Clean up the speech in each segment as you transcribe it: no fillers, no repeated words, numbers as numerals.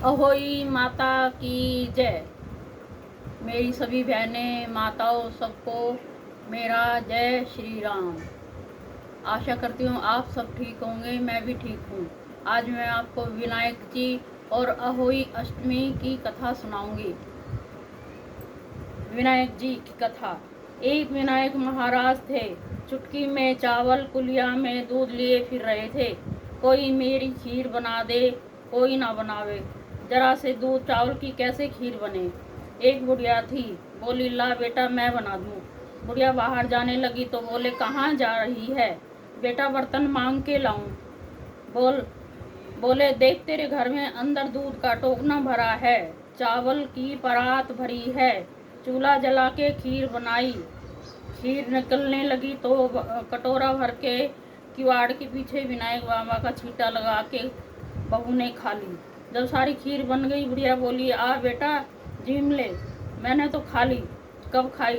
अहोई माता की जय। मेरी सभी बहनें माताओं सबको मेरा जय श्री राम। आशा करती हूँ आप सब ठीक होंगे, मैं भी ठीक हूँ। आज मैं आपको विनायक जी और अहोई अष्टमी की कथा सुनाऊंगी। विनायक जी की कथा। एक विनायक महाराज थे। चुटकी में चावल कुलिया में दूध लिए फिर रहे थे। कोई मेरी खीर बना दे, कोई ना बनावे। जरा से दूध चावल की कैसे खीर बने। एक बुढ़िया थी, बोली ला बेटा मैं बना दूं। बुढ़िया बाहर जाने लगी तो बोले कहाँ जा रही है। बेटा बर्तन मांग के लाऊं। बोले देख तेरे घर में अंदर दूध का टोकना भरा है, चावल की परात भरी है। चूल्हा जला के खीर बनाई। खीर निकलने लगी तो कटोरा भर के किवाड़ के पीछे विनायक बाबा का छींटा लगा के बहू ने खा ली। जब सारी खीर बन गई, बुढ़िया बोली आ बेटा जीम ले। मैंने तो खा ली। कब खाई?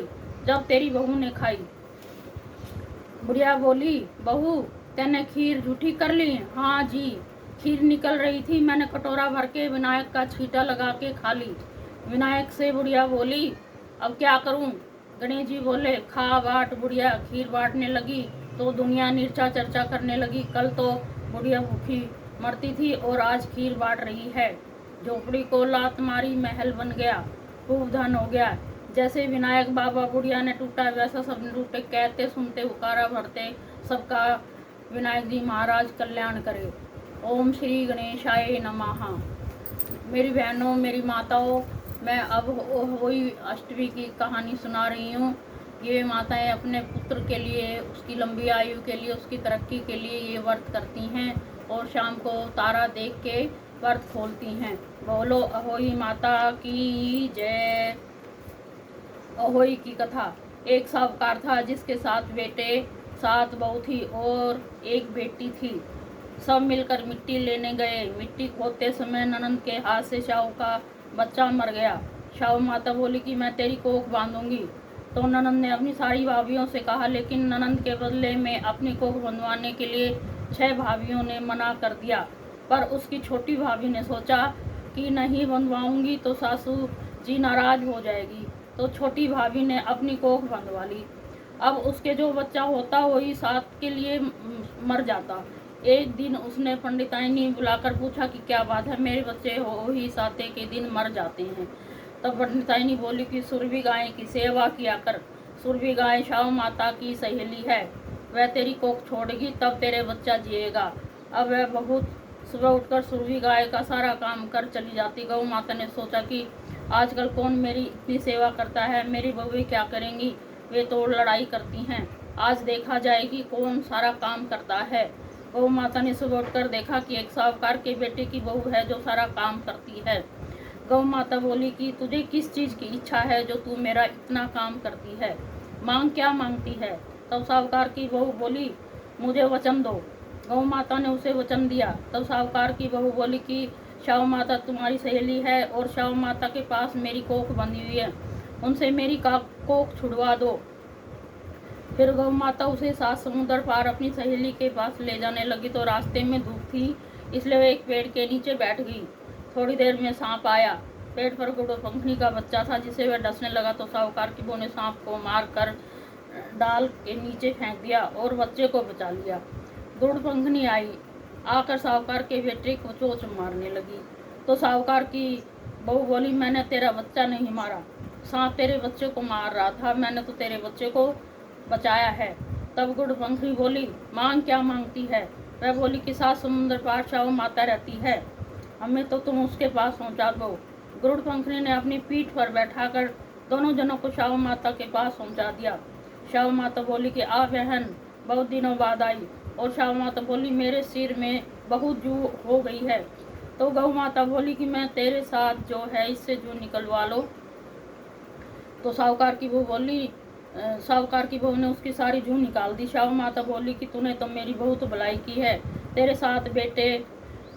जब तेरी बहू ने खाई। बुढ़िया बोली बहू तैने खीर झूठी कर ली? हाँ जी, खीर निकल रही थी, मैंने कटोरा भर के विनायक का छींटा लगा के खा ली। विनायक से बुढ़िया बोली अब क्या करूं? गणेश जी बोले खा बाट। बुढ़िया खीर बांटने लगी तो दुनिया नीचा चर्चा करने लगी। कल तो बुढ़िया भूखी मरती थी और आज खीर बांट रही है। झोपड़ी को लात मारी, महल बन गया, खूब धन हो गया। जैसे विनायक बाबा बुढ़िया ने टूटा वैसा सब टूटे। कहते सुनते हुकारा भरते सबका विनायक जी महाराज कल्याण करे। ओम श्री गणेशाय नमः। मेरी बहनों, मेरी माताओं, मैं अब होई अष्टमी की कहानी सुना रही हूँ। ये माताएं अपने पुत्र के लिए, उसकी लंबी आयु के लिए, उसकी तरक्की के लिए ये व्रत करती हैं और शाम को तारा देख के व्रत खोलती हैं। बोलो अहोई माता की जय। अहोई की कथा। एक साहूकार था जिसके 7 बेटे 7 बहू थी और एक बेटी थी। सब मिलकर मिट्टी लेने गए। मिट्टी खोदते समय ननंद के हाथ से शाहू का बच्चा मर गया। शाहू माता बोली कि मैं तेरी कोख बांधूंगी। तो ननंद ने अपनी सारी भाभियों से कहा, लेकिन ननंद के बदले में अपनी कोख बंधवाने के लिए 6 भाभियों ने मना कर दिया। पर उसकी छोटी भाभी ने सोचा कि नहीं बंधवाऊंगी तो सासू जी नाराज हो जाएगी। तो छोटी भाभी ने अपनी कोख बंधवा ली। अब उसके जो बच्चा होता वही 7 के लिए मर जाता। एक दिन उसने पंडिताइनी बुलाकर पूछा कि क्या बात है, मेरे बच्चे हो ही 7 के दिन मर जाते हैं। तब पंडिताइनी बोली कि सुरभि गाय की सेवा किया कर। सुरभि गाय शाहू माता की सहेली है, वह तेरी कोख छोड़ेगी तब तेरे बच्चा जिएगा। अब वह बहुत सुबह उठकर सुरभि गाय का सारा काम कर चली जाती। गौ माता ने सोचा कि आजकल कौन मेरी इतनी सेवा करता है, मेरी बहुएं क्या करेंगी, वे तो लड़ाई करती हैं। आज देखा जाए कि कौन सारा काम करता है। गौ माता ने सुबह उठकर देखा कि एक साहूकार के बेटे की बहू है जो सारा काम करती है। गौ माता बोली कि तुझे किस चीज़ की इच्छा है जो तू मेरा इतना काम करती है, मांग क्या मांगती है। तब साहूकार की बहू बोली मुझे वचन दो। गौ माता ने उसे वचन दिया। तब साहूकार की बहू बोली कि शाहू माता तुम्हारी सहेली है और शाहू माता के पास मेरी कोख बंधी हुई है, उनसे मेरी कोख छुड़वा दो। फिर गौ माता उसे 7 समुद्र पार अपनी सहेली के पास ले जाने लगी तो रास्ते में धूप थी, इसलिए वह एक पेड़ के नीचे बैठ गई। थोड़ी देर में सांप आया। पेड़ पर गुड़ पंखनी का बच्चा था जिसे वह डसने लगा तो साहूकार की बहू ने सांप को मार कर डाल के नीचे फेंक दिया और बच्चे को बचा लिया। गुड़ पंखनी आई, आकर साहूकार के बेटे को चोंच मारने लगी। तो साहूकार की बहू बोली मैंने तेरा बच्चा नहीं मारा, सांप तेरे बच्चे को मार रहा था, मैंने तो तेरे बच्चे को बचाया है। तब गुड़ पंखनी बोली मांग क्या मांगती है। वह बोली कि 7 समुद्र पार शाहू माता रहती है, हमें तो तुम उसके पास पहुंचा दो। गुरुड़ पंखनी ने अपनी पीठ पर बैठाकर दोनों जनों को शाहू माता के पास पहुंचा दिया। शाहू माता बोली कि आ बहन बहुत दिनों बाद आई। और शाहू माता बोली मेरे सिर में बहुत जू हो गई है। तो गौ माता बोली कि मैं तेरे साथ जो है इससे जू निकलवा लो। तो साहूकार की बहू बोली साहूकार की बहू ने उसकी सारी जू निकाल दी। शाहू माता बोली कि तूने तो मेरी बहुत भलाई की है, तेरे 7 बेटे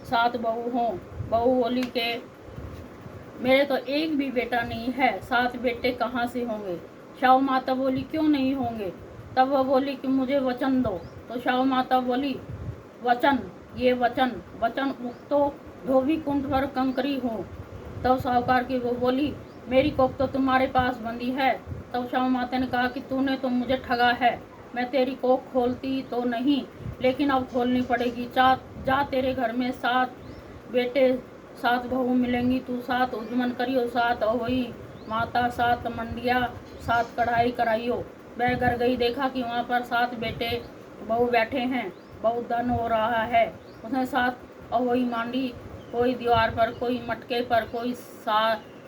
7 बहू हों। बहू बोली के मेरे तो एक भी बेटा नहीं है, 7 बेटे कहाँ से होंगे। शाहू माता बोली क्यों नहीं होंगे। तब वह बोली कि मुझे वचन दो। तो शाहू माता बोली वचन, ये वचन, वचन तो धोबी कुंड पर कंकरी हूँ। तब साहूकार की वो बोली, मेरी कोख तो तुम्हारे पास बंदी है। तब श्यामा माता ने कहा कि तूने तो मुझे ठगा है, मैं तेरी कोख खोलती तो नहीं, लेकिन अब खोलनी पड़ेगी। जा तेरे घर में 7 बेटे 7 बहू मिलेंगी, तू 7 उजमन करियो, 7 अहोई माता, 7 मंडिया, 7 कढ़ाई कराइयो। वह घर गई, देखा कि वहाँ पर 7 बेटे बहू बैठे हैं, बहुत धन हो रहा है। उसने 7 अहोई मांडी, कोई दीवार पर, कोई मटके पर,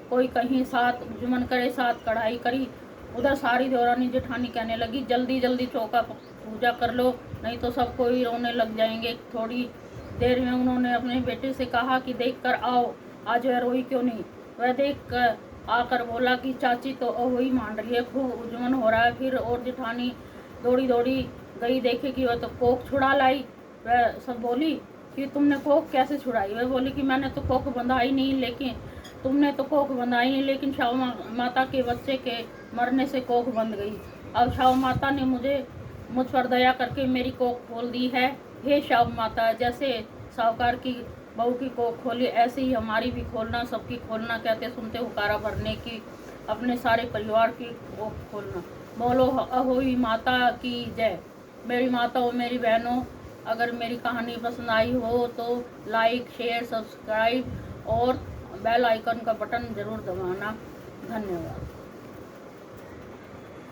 कोई कहीं 7 उजमन करे, 7 कढ़ाई करी। उधर सारी देवरानी जेठानी कहने लगी, जल्दी जल्दी चौका पूजा कर लो, नहीं तो सब कोई रोने लग जाएंगे। थोड़ी देर में उन्होंने अपने बेटे से कहा कि देख कर आओ, आज वह रोई क्यों नहीं। वह देख कर आकर बोला कि चाची तो वही मान रही है, खूब उजमन हो रहा है। फिर और जेठानी दौड़ी दौड़ी गई, देखे कि वह तो कोख छुड़ा लाई। वह सब बोली कि तुमने कोख कैसे छुड़ाई। वह बोली कि मैंने तो कोख बंधाई नहीं, लेकिन तुमने तो कोख बंधाई नहीं, लेकिन श्यामा माता के बच्चे के मरने से कोख बंध गई। अब श्यामा माता ने मुझ पर दया करके मेरी कोख खोल दी है। हे श्यामा माता, जैसे साहूकार की बहू की कोख खोली, ऐसे ही हमारी भी खोलना, सबकी खोलना। कहते सुनते हुकारा भरने की, अपने सारे परिवार की कोख खोलना। बोलो अहोई माता की जय। मेरी माता और मेरी बहनों, अगर मेरी कहानी पसंद आई हो तो लाइक, शेयर, सब्सक्राइब और बेल आइकन का बटन ज़रूर दबाना। धन्यवाद।